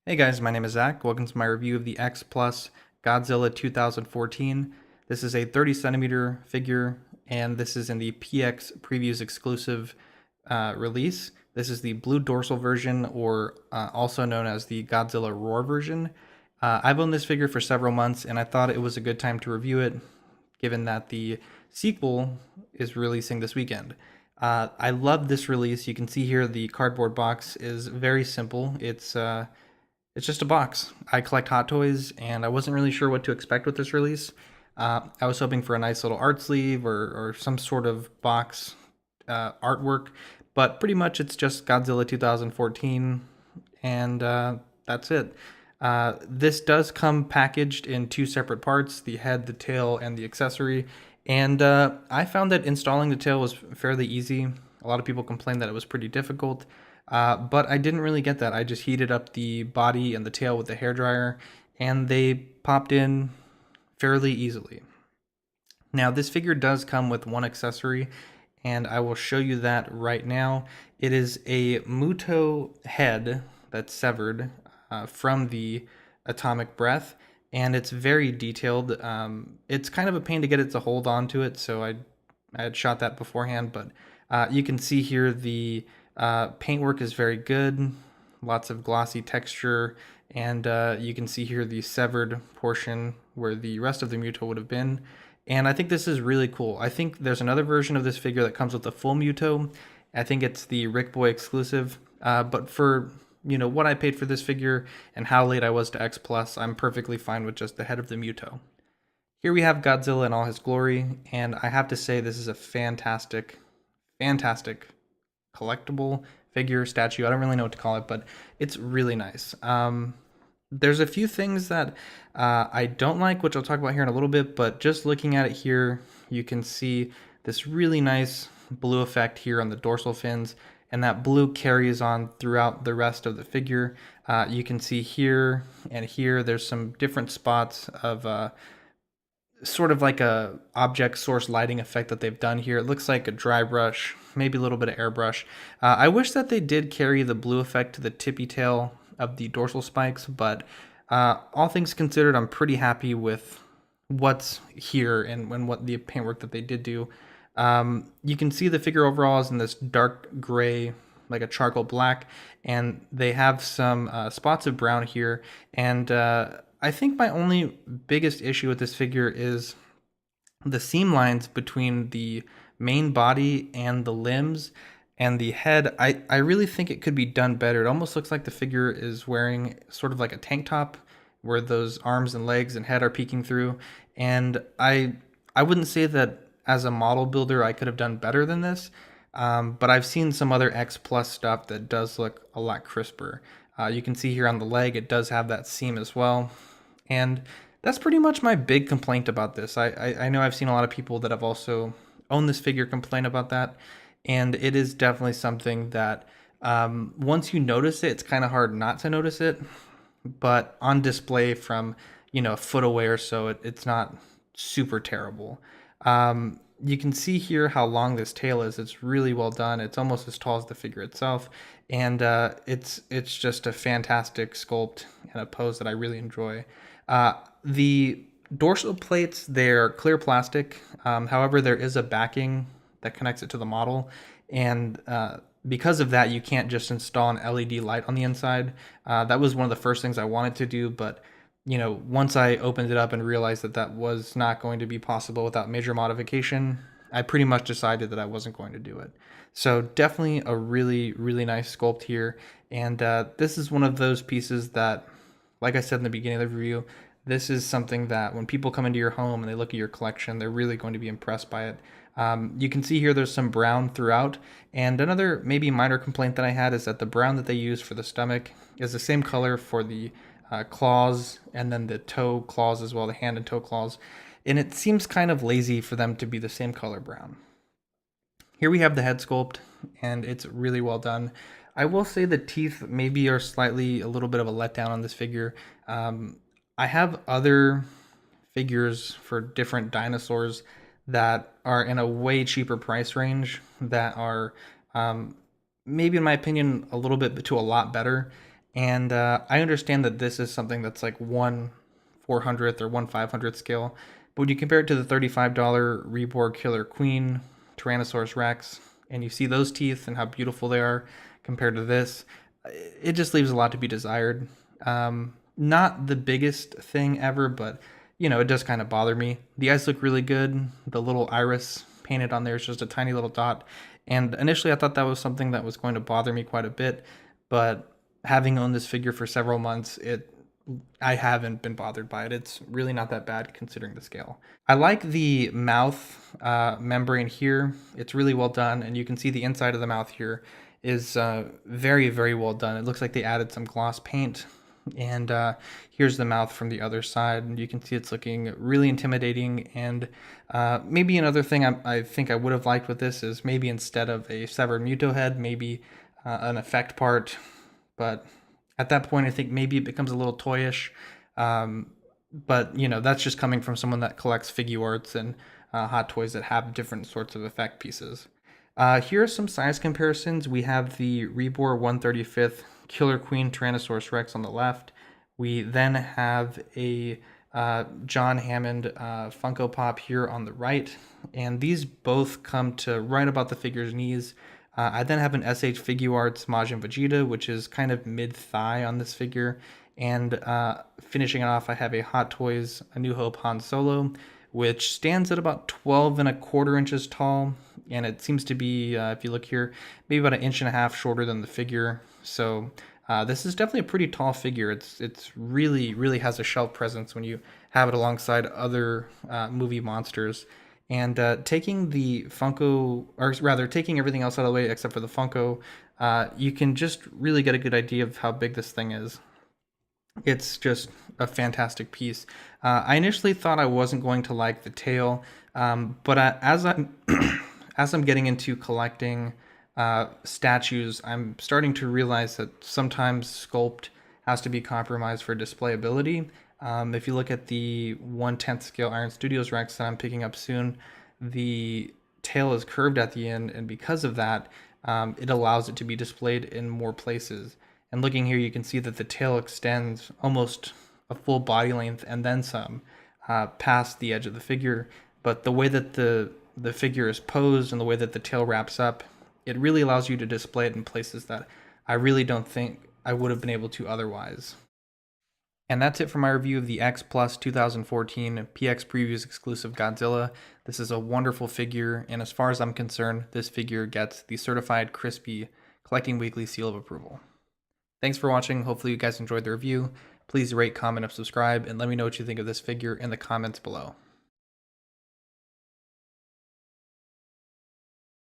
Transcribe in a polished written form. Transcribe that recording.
Hey guys, my name is Zach. Welcome to my review of the X Plus Godzilla 2014. This is a 30 centimeter figure, and this is in the PX Previews exclusive release. This is the blue dorsal version, or also known as the Godzilla Roar version. I've owned this figure for several months, and I thought it was a good time to review it, given that the sequel is releasing this weekend. I love this release. You can see here the cardboard box is very simple. It's just a box. I collect Hot Toys, and I wasn't really sure what to expect with this release. I was hoping for a nice little art sleeve or some sort of box artwork, but pretty much it's just Godzilla 2014, and that's it. This does come packaged in two separate parts: the head, the tail, and the accessory. And I found that installing the tail was fairly easy. A lot of people complained that it was pretty difficult. But I didn't really get that. I just heated up the body and the tail with the hairdryer, and they popped in fairly easily. Now, this figure does come with one accessory, and I will show you that right now. It is a Muto head that's severed from the atomic breath, and it's very detailed. It's kind of a pain to get it to hold on to it, so I had shot that beforehand, but you can see here the paintwork is very good, lots of glossy texture, and you can see here the severed portion where the rest of the Muto would have been. And I think this is really cool. I think there's another version of this figure that comes with the full Muto. I think it's the Rick Boy exclusive. But for what I paid for this figure and how late I was to X Plus, I'm perfectly fine with just the head of the Muto. Here we have Godzilla in all his glory, and I have to say this is a fantastic, fantastic collectible figure, statue. I don't really know what to call it, but it's really nice. There's a few things that I don't like, which I'll talk about here in a little bit, but just looking at it here, you can see this really nice blue effect here on the dorsal fins, and that blue carries on throughout the rest of the figure. You can see here and here, there's some different spots of sort of like a object source lighting effect that they've done here. It looks like a dry brush, maybe a little bit of airbrush. I wish that they did carry the blue effect to the tippy tail of the dorsal spikes, but all things considered, I'm pretty happy with what's here and what the paintwork that they did do. You can see the figure overall is in this dark gray, like a charcoal black, and they have some spots of brown here. And I think my only biggest issue with this figure is the seam lines between the main body and the limbs and the head. I really think it could be done better. It almost looks like the figure is wearing sort of like a tank top where those arms and legs and head are peeking through. And I wouldn't say that as a model builder I could have done better than this. But I've seen some other X Plus stuff that does look a lot crisper. You can see here on the leg, it does have that seam as well. And that's pretty much my big complaint about this. I know I've seen a lot of people that have also owned this figure complain about that. And it is definitely something that once you notice it, it's kind of hard not to notice it. But on display from, a foot away or so, it's not super terrible. You can see here how long this tail is. It's really well done. It's almost as tall as the figure itself. And it's just a fantastic sculpt and a pose that I really enjoy. The dorsal plates, they're clear plastic. However, there is a backing that connects it to the model. And because of that, you can't just install an LED light on the inside. That was one of the first things I wanted to do, but once I opened it up and realized that that was not going to be possible without major modification, I pretty much decided that I wasn't going to do it. So definitely a really, really nice sculpt here. And this is one of those pieces that, like I said in the beginning of the review, this is something that when people come into your home and they look at your collection, they're really going to be impressed by it. You can see here there's some brown throughout. And another maybe minor complaint that I had is that the brown that they use for the stomach is the same color for the claws and then the toe claws as well, the hand and toe claws. And it seems kind of lazy for them to be the same color brown. Here we have the head sculpt, and it's really well done. I will say the teeth maybe are slightly a little bit of a letdown on this figure. I have other figures for different dinosaurs that are in a way cheaper price range that are maybe, in my opinion, a little bit to a lot better. And I understand that this is something that's like 1/400th or 1/500th scale. But when you compare it to the $35 Reborn Killer Queen Tyrannosaurus Rex, and you see those teeth and how beautiful they are compared to this, it just leaves a lot to be desired. Not the biggest thing ever, but it does kind of bother me. The eyes look really good. The little iris painted on there is just a tiny little dot. And initially, I thought that was something that was going to bother me quite a bit, but having owned this figure for several months, I haven't been bothered by it. It's really not that bad considering the scale. I like the mouth membrane here. It's really well done, and you can see the inside of the mouth here is very, very well done. It looks like they added some gloss paint. And here's the mouth from the other side. And you can see it's looking really intimidating. And maybe another thing I think I would have liked with this is maybe instead of a severed Muto head, maybe an effect part. But at that point, I think maybe it becomes a little toyish. But that's just coming from someone that collects Figuarts and Hot Toys that have different sorts of effect pieces. Here are some size comparisons. We have the Rebor 1/35th Killer Queen Tyrannosaurus Rex on the left. We then have a John Hammond Funko Pop here on the right. And these both come to right about the figure's knees. I then have an SH Figuarts Majin Vegeta, which is kind of mid-thigh on this figure. And finishing it off, I have a Hot Toys A New Hope Han Solo, which stands at about 12 1/4 inches tall. And it seems to be, if you look here, maybe about 1.5 inches shorter than the figure. So this is definitely a pretty tall figure. It's really, really has a shelf presence when you have it alongside other movie monsters. And taking the Funko, or rather taking everything else out of the way except for the Funko, you can just really get a good idea of how big this thing is. It's just a fantastic piece. I initially thought I wasn't going to like the tail, but as I'm as I'm getting into collecting statues, I'm starting to realize that sometimes sculpt has to be compromised for displayability. If you look at the 1/10th scale Iron Studios Rex that I'm picking up soon, the tail is curved at the end, and because of that, it allows it to be displayed in more places. And looking here, you can see that the tail extends almost a full body length and then some past the edge of the figure. But the way that the figure is posed and the way that the tail wraps up, it really allows you to display it in places that I really don't think I would have been able to otherwise. And that's it for my review of the X Plus 2014 PX Previews exclusive Godzilla. This is a wonderful figure, and as far as I'm concerned, this figure gets the certified crispy Collecting Weekly seal of approval. Thanks for watching. Hopefully you guys enjoyed the review. Please rate, comment, and subscribe, and let me know what you think of this figure in the comments below.